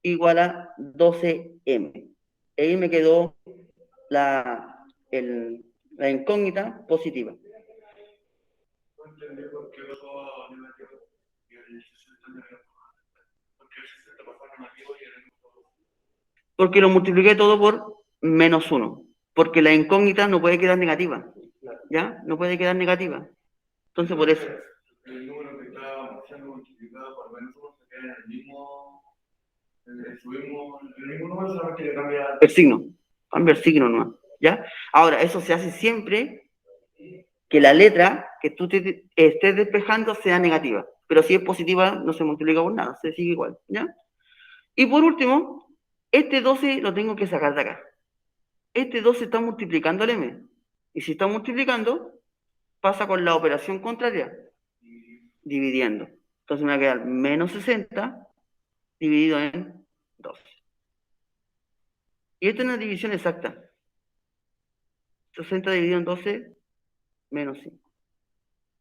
igual a 12m. Ahí me quedó la, la incógnita positiva. No entendí por qué pasó negativo y el 60 negativo. Porque el 60 pasó negativo y el negativo. Porque lo multipliqué todo por -1. Porque la incógnita no puede quedar negativa. ¿Ya? No puede quedar negativa. Entonces, por eso. El número que está siendo multiplicado por -1 se queda en el mismo. El mismo número, solamente le cambia el signo. Cambia el signo nomás. ¿Ya? Ahora, eso se hace siempre que la letra que tú te estés despejando sea negativa. Pero si es positiva, no se multiplica por nada, se sigue igual. ¿Ya? Y por último, este 12 lo tengo que sacar de acá. Este 12 está multiplicando el m. Y si está multiplicando, pasa con la operación contraria, dividiendo. Entonces me va a quedar -60 dividido en 12. Y esta es una división exacta. 60 dividido en 12, -5.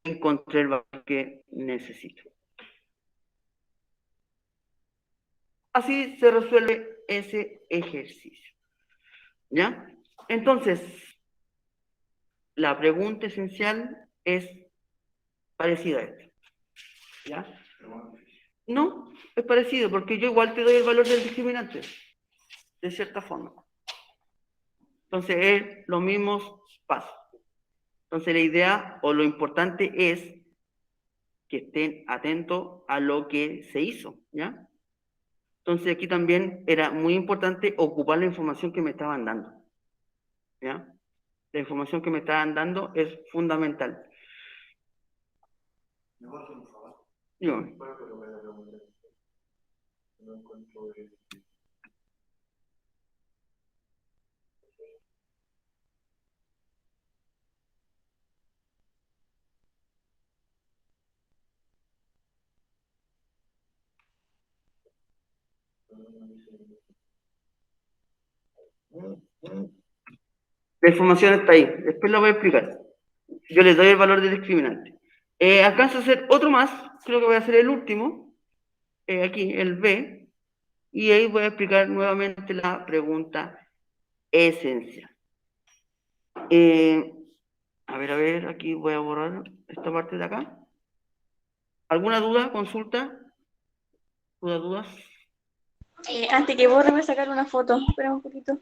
Encontré el valor que necesito. Así se resuelve ese ejercicio. ¿Ya? Entonces, la pregunta esencial es parecida a esta. ¿Ya? No, es parecido, porque yo igual te doy el valor del discriminante, de cierta forma. Entonces, es los mismos pasos. Entonces, la idea o lo importante es que estén atentos a lo que se hizo, ¿ya? Entonces, aquí también era muy importante ocupar la información que me estaban dando, ¿ya? La información que me estaban dando es fundamental. mejor que un favor. Dígame. Bueno, pero me da pregunta. No encuentro La información está ahí, después la voy a explicar. Yo les doy el valor del discriminante. Alcanzo a hacer otro más, creo que voy a hacer el último, aquí, el B, y ahí voy a explicar nuevamente la pregunta esencial. A ver, aquí voy a borrar esta parte de acá. ¿Alguna duda, consulta? ¿Dudas? Antes que borre, voy a sacar una foto. Espera un poquito.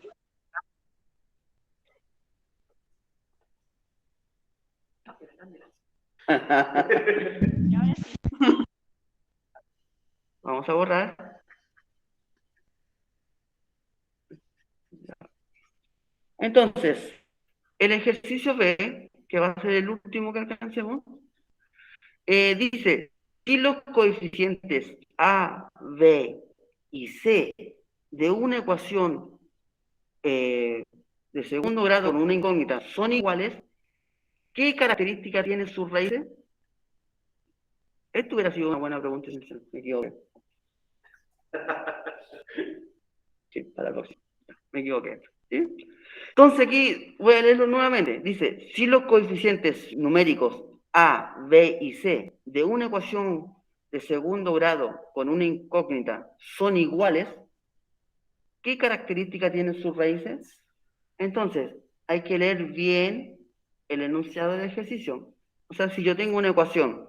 Y ahora sí. Vamos a borrar. Entonces, el ejercicio B, que va a ser el último que alcancemos, dice, si los coeficientes A, B y C de una ecuación de segundo grado con una incógnita son iguales, ¿qué características tienen sus raíces? Esto hubiera sido una buena pregunta, me equivoqué. Sí, para la próxima. Me equivoqué. ¿Sí? Entonces aquí voy a leerlo nuevamente. Dice, si los coeficientes numéricos A, B y C de una ecuación de segundo grado con una incógnita son iguales, ¿qué características tienen sus raíces? Entonces, hay que leer bien el enunciado del ejercicio. O sea, si yo tengo una ecuación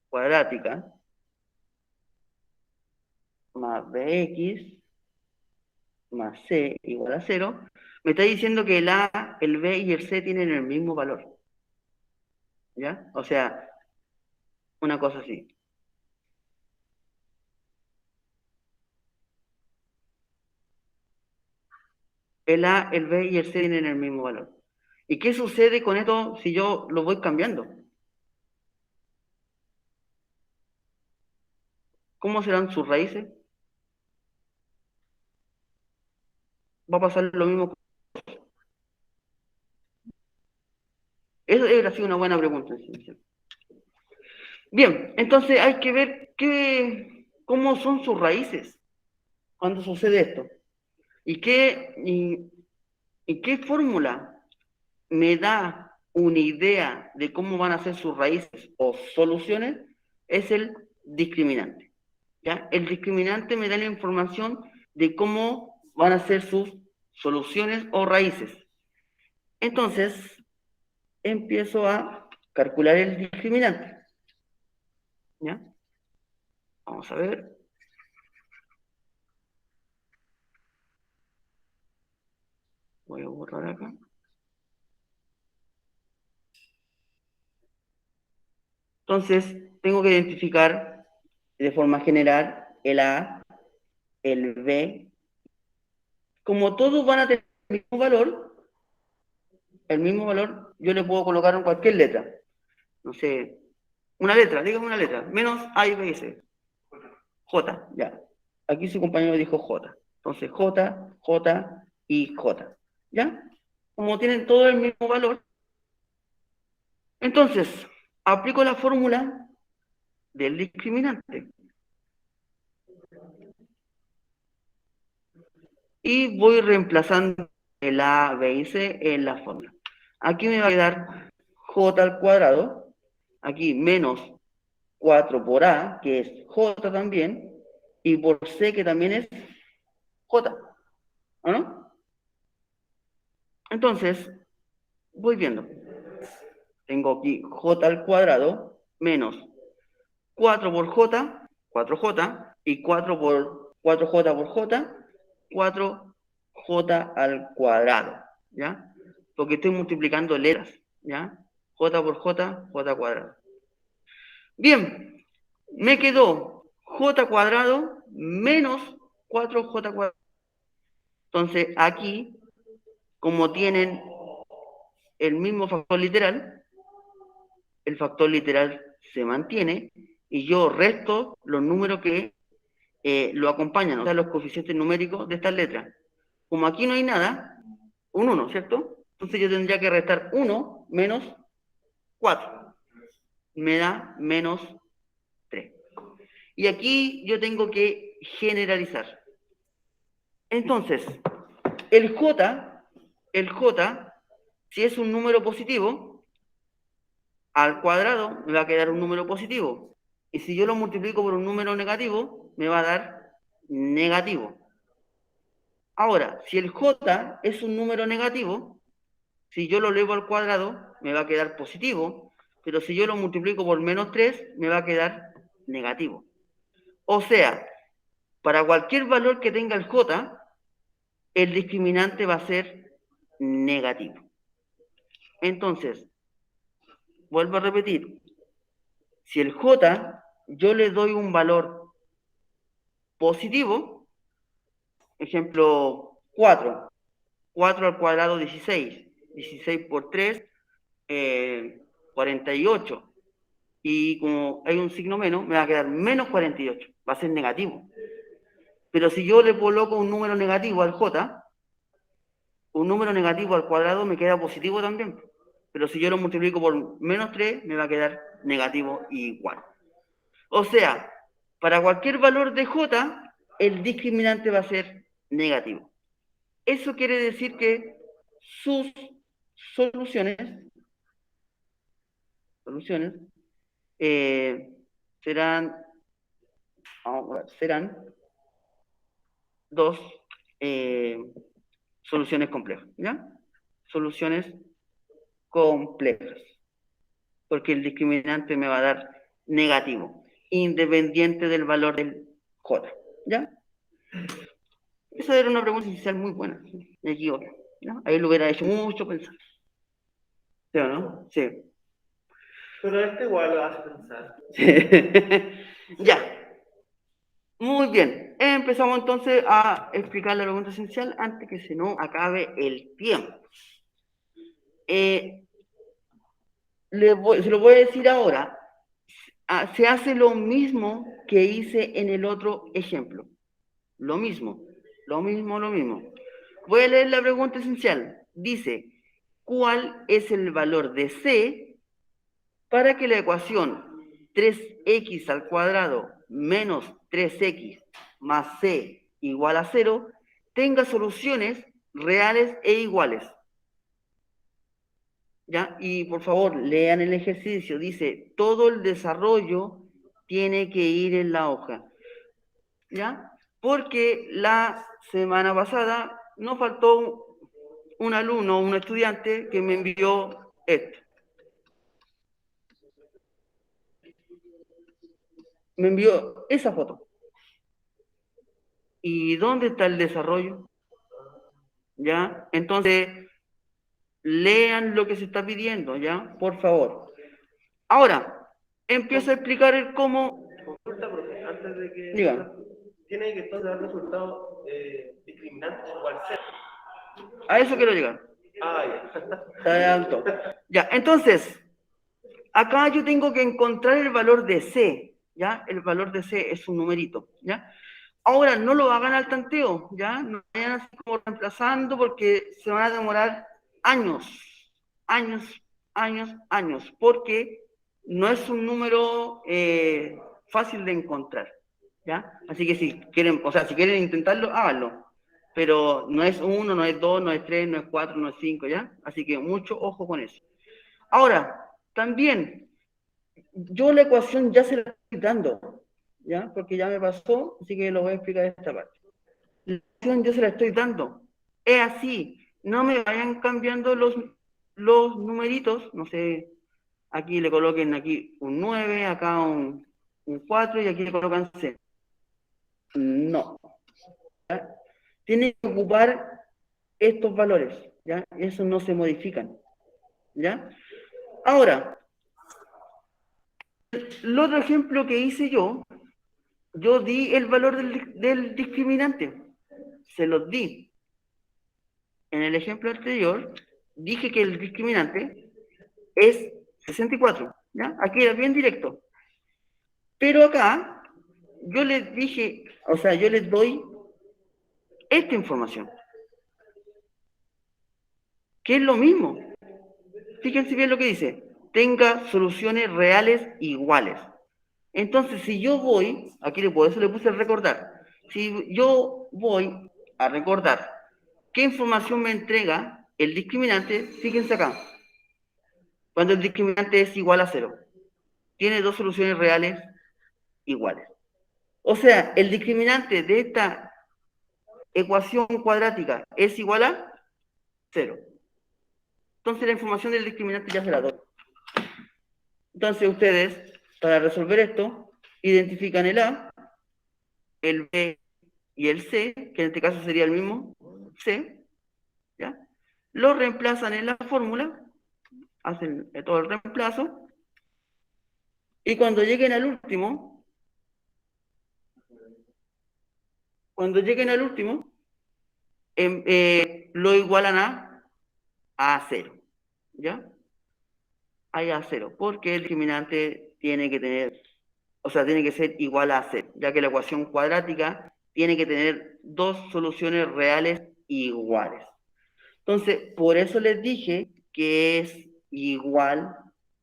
cuadrática más bx más c igual a 0, me está diciendo que el a, el b y el c tienen el mismo valor. ¿Ya? O sea, una cosa así. El a, el b y el c tienen el mismo valor. ¿Y qué sucede con esto si yo lo voy cambiando? ¿Cómo serán sus raíces? Va a pasar lo mismo. Eso hubiera sido una buena pregunta. Bien, entonces hay que ver cómo son sus raíces cuando sucede esto. ¿Y qué fórmula me da una idea de cómo van a ser sus raíces o soluciones? Es el discriminante. ¿Ya? El discriminante me da la información de cómo van a ser sus soluciones o raíces. Entonces, empiezo a calcular el discriminante. ¿Ya? Vamos a ver. Voy a borrar acá. Entonces, tengo que identificar de forma general el A, el B. Como todos van a tener el mismo valor, yo le puedo colocar en cualquier letra. No sé, una letra, dígame una letra. Menos A y B y C. J, ya. Aquí su compañero dijo J. Entonces, J, J y J. ¿Ya? Como tienen todo el mismo valor, entonces, aplico la fórmula del discriminante. Y voy reemplazando el A, B y C en la fórmula. Aquí me va a quedar J al cuadrado, aquí menos 4 por A, que es J también, y por C, que también es J, ¿no? Entonces, voy viendo. Tengo aquí J al cuadrado menos 4 por J, 4J, y 4 por 4J por J, 4J al cuadrado, ¿ya? Porque estoy multiplicando letras, ¿ya? J por J, J cuadrado. Bien, me quedó J cuadrado menos 4J cuadrado. Entonces, aquí, como tienen el mismo factor literal, el factor literal se mantiene y yo resto los números que lo acompañan, o sea, los coeficientes numéricos de estas letras. Como aquí no hay nada, un 1, ¿cierto? Entonces yo tendría que restar 1 menos 4. Me da menos 3. Y aquí yo tengo que generalizar. Entonces, el J, si es un número positivo, al cuadrado me va a quedar un número positivo. Y si yo lo multiplico por un número negativo, me va a dar negativo. Ahora, si el J es un número negativo, si yo lo elevo al cuadrado, me va a quedar positivo, pero si yo lo multiplico por menos 3, me va a quedar negativo. O sea, para cualquier valor que tenga el J, el discriminante va a ser negativo. Entonces, vuelvo a repetir, si el J yo le doy un valor positivo, ejemplo 4, 4 al cuadrado 16, 16 por 3, 48. Y como hay un signo menos, me va a quedar menos 48, va a ser negativo. Pero si yo le coloco un número negativo al J, un número negativo al cuadrado me queda positivo también. Pero si yo lo multiplico por menos 3, me va a quedar negativo igual. O sea, para cualquier valor de J, el discriminante va a ser negativo. Eso quiere decir que sus soluciones serán, serán dos soluciones complejas, ¿ya? Soluciones complejas, porque el discriminante me va a dar negativo, independiente del valor del J, ¿ya? Esa era una pregunta inicial muy buena, me equivoco, ¿ya? Ahí lo hubiera hecho mucho pensar. ¿Sí o no? Sí. Pero este igual lo hace pensar. Ya. Muy bien. Empezamos entonces a explicar la pregunta esencial antes que se nos acabe el tiempo. Se lo voy a decir ahora. Se hace lo mismo que hice en el otro ejemplo. Lo mismo, lo mismo, lo mismo. Voy a leer la pregunta esencial. Dice, ¿cuál es el valor de C para que la ecuación 3x al cuadrado menos 3x más C igual a 0 tenga soluciones reales e iguales? ¿Ya? Y por favor, lean el ejercicio. Dice, todo el desarrollo tiene que ir en la hoja. ¿Ya? Porque la semana pasada nos faltó un alumno, un estudiante que me envió esto. Me envió esa foto. ¿Y dónde está el desarrollo? ¿ya? Entonces, lean lo que se está pidiendo, ¿ya? Por favor. Ahora, empiezo a explicar el cómo. Consulta, profe, antes de que Diga. tiene que entonces dar resultados discriminantes igual ser. A eso quiero llegar. Ah, ya. Te adelanto. Ya, entonces, acá yo tengo que encontrar el valor de C, ¿ya? El valor de C es un numerito, ¿ya? Ahora, no lo hagan al tanteo, ¿ya? No vayan así como reemplazando porque se van a demorar años, años, años, años, porque no es un número fácil de encontrar, ¿ya? Así que si quieren, o sea, si quieren intentarlo, háganlo. Pero no es 1, no es 2, no es 3, no es 4, no es 5, ¿ya? Así que mucho ojo con eso. Ahora, también, yo la ecuación ya se la estoy dando, ¿ya? Porque ya me pasó, así que lo voy a explicar de esta parte. La ecuación yo se la estoy dando. Es así, no me vayan cambiando los numeritos, no sé, aquí le coloquen aquí un 9, acá un 4 y aquí le colocan C. No. ¿Ya? Tienen que ocupar estos valores, ¿ya? Esos no se modifican, ¿ya? Ahora, el otro ejemplo que hice yo di el valor del discriminante, se los di. En el ejemplo anterior, dije que el discriminante es 64, ¿ya? Aquí era bien directo. Pero acá, yo les dije, o sea, yo les doy esta información, que es lo mismo. Fíjense bien lo que dice, tenga soluciones reales iguales. Entonces, si yo voy, aquí por eso le puse el recordar, si yo voy a recordar qué información me entrega el discriminante, fíjense acá, cuando el discriminante es igual a 0, tiene dos soluciones reales iguales. O sea, el discriminante de esta ecuación cuadrática es igual a 0. Entonces la información del discriminante ya se la doy. Entonces ustedes, para resolver esto, identifican el A, el B y el C, que en este caso sería el mismo C, ¿ya? Lo reemplazan en la fórmula, hacen todo el reemplazo, y cuando lleguen al último, lo igualan a 0, ¿ya? Hay a 0, porque el discriminante tiene que tener, o sea, tiene que ser igual a 0, ya que la ecuación cuadrática tiene que tener dos soluciones reales iguales. Entonces, por eso les dije que es igual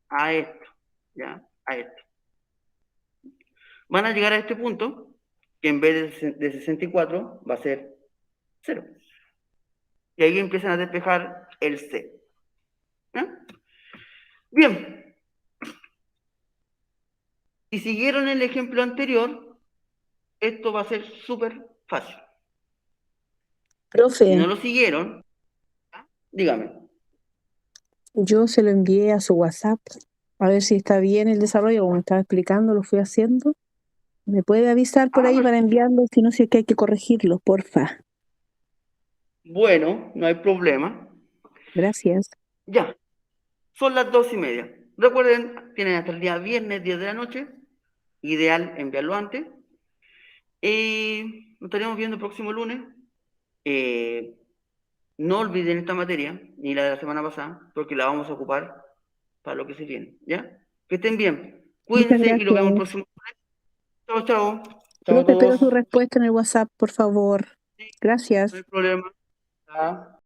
a esto, ¿ya? A esto. Van a llegar a este punto, que en vez de 64 va a ser 0. Y ahí empiezan a despejar el C. ¿Ya? Bien. Si siguieron el ejemplo anterior, esto va a ser súper fácil. Si Profe, no lo siguieron, dígame. yo se lo envié a su WhatsApp a ver si está bien el desarrollo, como me estaba explicando, lo fui haciendo. ¿Me puede avisar por ahí para enviarlo? Si no, si es que hay que corregirlo, porfa. Bueno, no hay problema. Gracias. Ya, son las 2:30. Recuerden, tienen hasta el día viernes, 10 de la noche. Ideal enviarlo antes. Nos estaremos viendo el próximo lunes. No olviden esta materia, ni la de la semana pasada, porque la vamos a ocupar para lo que se viene, ¿ya? Que estén bien. Muchas Cuídense y lo vemos el gracias. próximo lunes. Chao, chao. Chao a Profe, espero todos. su respuesta en el WhatsApp, por favor. No Gracias. hay problema. Chao.